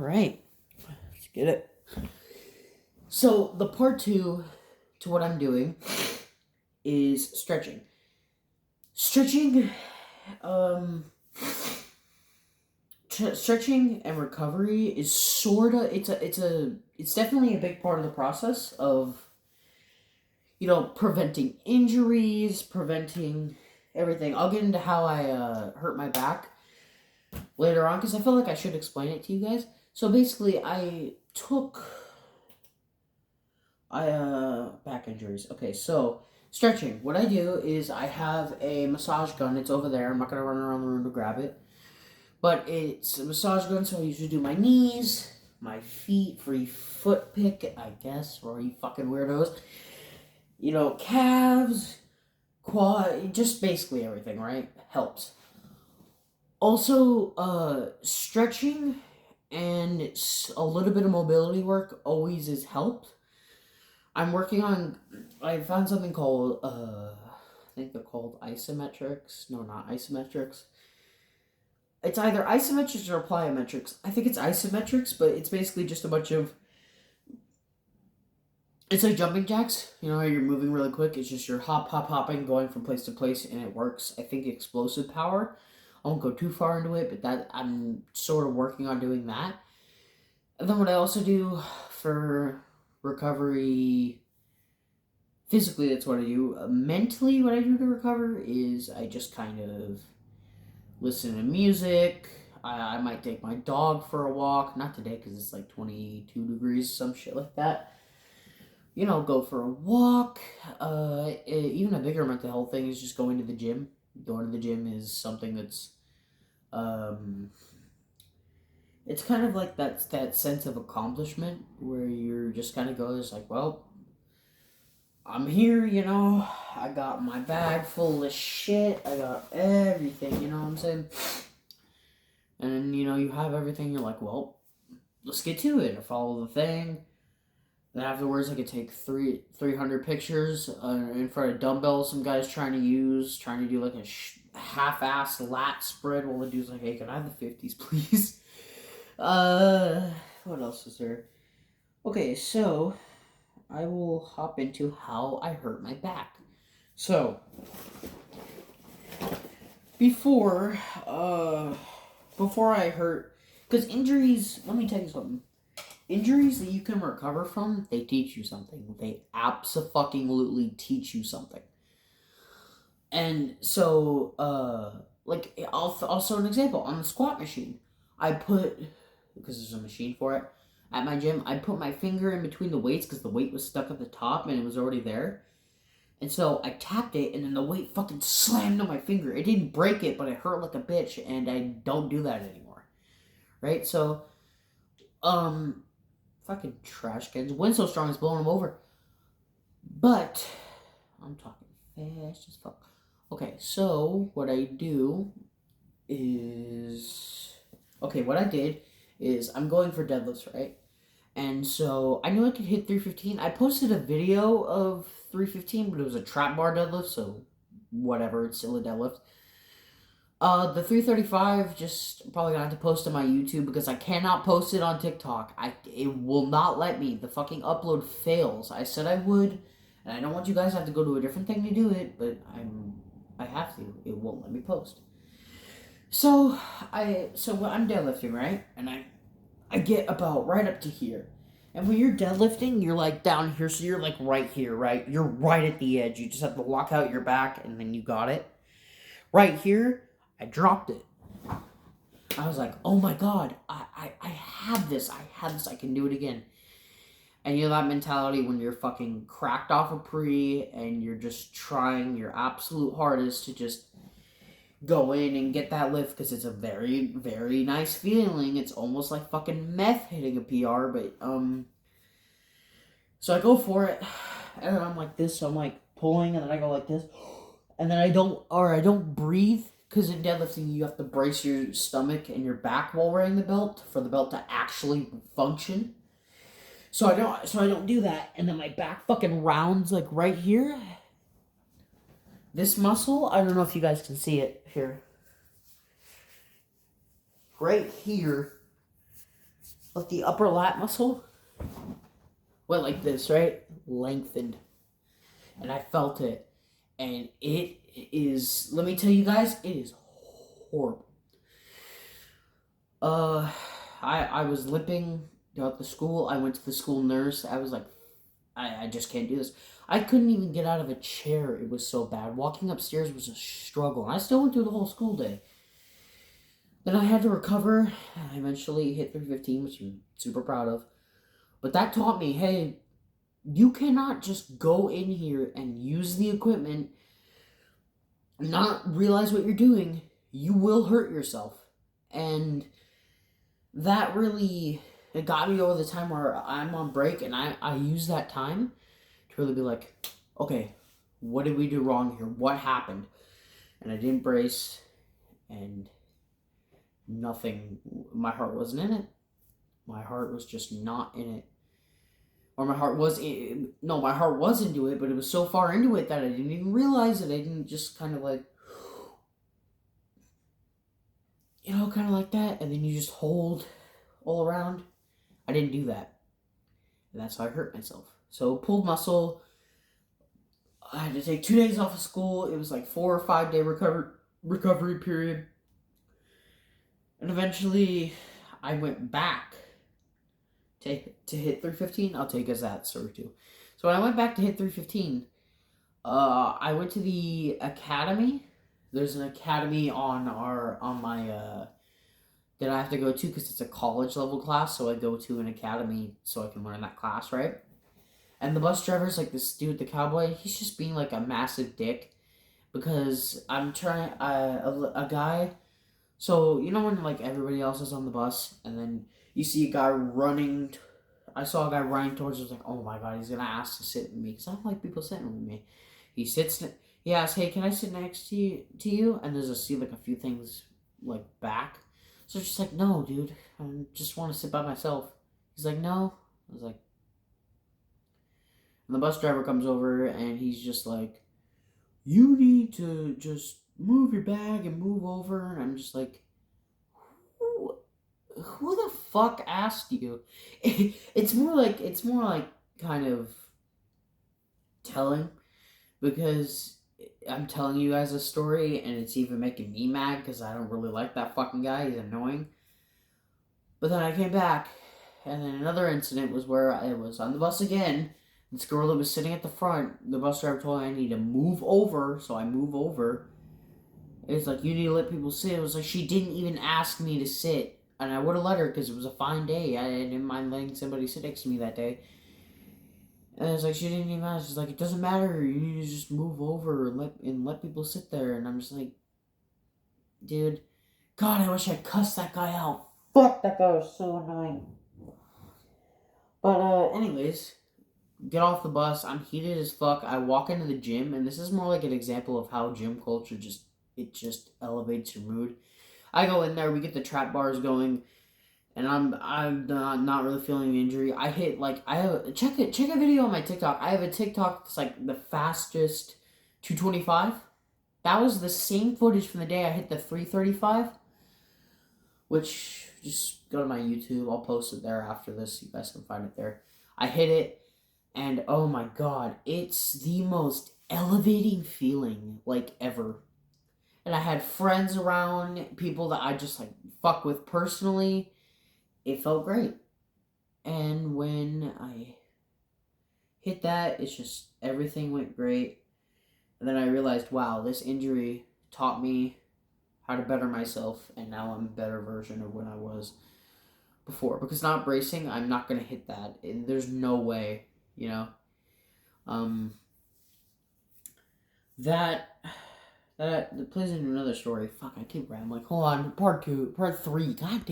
right, let's get it. So the part two to what I'm doing is stretching. Stretching, um, stretching and recovery is sorta. It's definitely a big part of the process of preventing injuries, preventing everything. I'll get into how I hurt my back later on because I feel like I should explain it to you guys. So basically, I back injuries. Okay, so stretching. What I do is I have a massage gun. It's over there. I'm not gonna run around the room to grab it, but it's a massage gun. So I usually do my knees, my feet, free foot pick, I guess, for you fucking weirdos. Calves, quad, just basically everything. Right, helps. Also, stretching and a little bit of mobility work always is helped. I'm working on. I found something called. I think they're called isometrics. No, not isometrics. It's either isometrics or plyometrics. I think it's isometrics, but it's basically just a bunch of. It's like jumping jacks. You know how you're moving really quick. It's just you're hopping, going from place to place, and it works. I think explosive power. I won't go too far into it, but that I'm sort of working on doing that. And then what I also do for recovery, physically, that's what I do. Mentally, what I do to recover is I just kind of listen to music. I might take my dog for a walk. Not today because it's like 22 degrees, some shit like that. Go for a walk. Even a bigger mental health thing is just going to the gym. Going to the gym is something that's um, it's kind of like that sense of accomplishment where you're just kind of goes like, well, I'm here, I got my bag full of shit. I got everything, you know what I'm saying? And you have everything. You're like, well, let's get to it. I follow the thing. Then afterwards, I could take 300 pictures in front of dumbbells. Some guys trying to do like a half-ass lat spread while the dude's like, hey, can I have the 50s, please? What else is there? Okay, so I will hop into how I hurt my back. So, before I hurt, because injuries, let me tell you something. Injuries that you can recover from, they teach you something. They absolutely teach you something. And so, also an example, on the squat machine, because there's a machine for it, at my gym, I put my finger in between the weights because the weight was stuck at the top and it was already there. And so I tapped it and then the weight fucking slammed on my finger. It didn't break it, but it hurt like a bitch and I don't do that anymore. Right? So, fucking trash cans. Wind so strong it's blowing them over. But, I'm talking fast as fuck. Okay, so what I do is. Okay, what I did is I'm going for deadlifts, right? And so I knew I could hit 315. I posted a video of 315, but it was a trap bar deadlift, so whatever, it's still a deadlift. The 335, just probably gonna have to post on my YouTube because I cannot post it on TikTok. It will not let me. The fucking upload fails. I said I would, and I don't want you guys to have to go to a different thing to do it, but I have to. It won't let me post. So I'm deadlifting, right? And I get about right up to here. And when you're deadlifting, you're like down here, so you're like right here, right? You're right at the edge. You just have to lock out your back and then you got it. Right here, I dropped it. I was like, oh my god, I have this. I can do it again. And that mentality when you're fucking cracked off a pre and you're just trying your absolute hardest to just go in and get that lift because it's a very, very nice feeling. It's almost like fucking meth hitting a PR, but, so I go for it, and then I'm like this, so I'm like pulling, and then I go like this, and then I don't breathe, because in deadlifting you have to brace your stomach and your back while wearing the belt, for the belt to actually function. So I don't do that, and then my back fucking rounds, like right here. This muscle, I don't know if you guys can see it here. Right here, But the upper lat muscle went like this, right? Lengthened. And I felt it. And it is, let me tell you guys, it is horrible. Uh, I was limping throughout the school. I went to the school nurse. I was like, I just can't do this. I couldn't even get out of a chair. It was so bad. Walking upstairs was a struggle. And I still went through the whole school day. Then I had to recover. I eventually hit 315, which I'm super proud of. But that taught me, hey, you cannot just go in here and use the equipment, not realize what you're doing. You will hurt yourself. And that really, it got me over the time where I'm on break, and I use that time to really be like, okay, what did we do wrong here? What happened? And I didn't brace, and nothing, my heart wasn't in it. My heart was just not in it. Or my heart was no, my heart was into it, but it was so far into it that I didn't even realize it. I didn't just kind of like, kind of like that, and then you just hold all around. I didn't do that, and that's how I hurt myself. So pulled muscle. I had to take 2 days off of school. It was like 4 or 5 day recovery period, and eventually I went back to hit 315. I'll take as that story too. So when I went back to hit 315, I went to the academy. There's an academy on my that I have to go to because it's a college level class. So I go to an academy so I can learn that class, right? And the bus driver's like this dude, the cowboy. He's just being like a massive dick because I'm trying a guy. So you know when like everybody else is on the bus and then you see a guy running. I saw a guy running towards us. I was like, oh my god, he's gonna ask to sit with me because I don't like people sitting with me. He sits. He asks, hey, can I sit next to you? And there's like a few things like back. So it's just like, no, dude, I just want to sit by myself. He's like, no. I was like, and the bus driver comes over and he's just like, you need to just move your bag and move over. And I'm just like, who the fuck asked you? It's more like kind of telling because I'm telling you guys a story and it's even making me mad because I don't really like that fucking guy. He's annoying. But then I came back and then another incident was where I was on the bus again. This girl that was sitting at the front, the bus driver told me I need to move over, so I move over. It's like, you need to let people sit. It was like, she didn't even ask me to sit. And I would have let her because it was a fine day. I didn't mind letting somebody sit next to me that day. And it's like, she didn't even ask. She's like, it doesn't matter. You need to just move over and let people sit there. And I'm just like, dude, God, I wish I'd cussed that guy out. Fuck, that guy was so annoying. But, anyways, get off the bus. I'm heated as fuck. I walk into the gym, and this is more like an example of how gym culture just elevates your mood. I go in there, we get the trap bars going, and I'm not really feeling the injury. I hit like I have check a video on my TikTok. I have a TikTok that's like the fastest 225. That was the same footage from the day I hit the 335, which just go to my YouTube. I'll post it there after this. You guys can find it there. I hit it, and oh my god, it's the most elevating feeling like ever. And I had friends around, people that I just like fuck with personally. It felt great. And when I hit that, it's just everything went great. And then I realized, wow, this injury taught me how to better myself, and now I'm a better version of when I was before. Because not bracing, I'm not gonna hit that. There's no way, you know. That plays into another story. Fuck, I keep rambling. Hold on, part 2, part 3. God damn.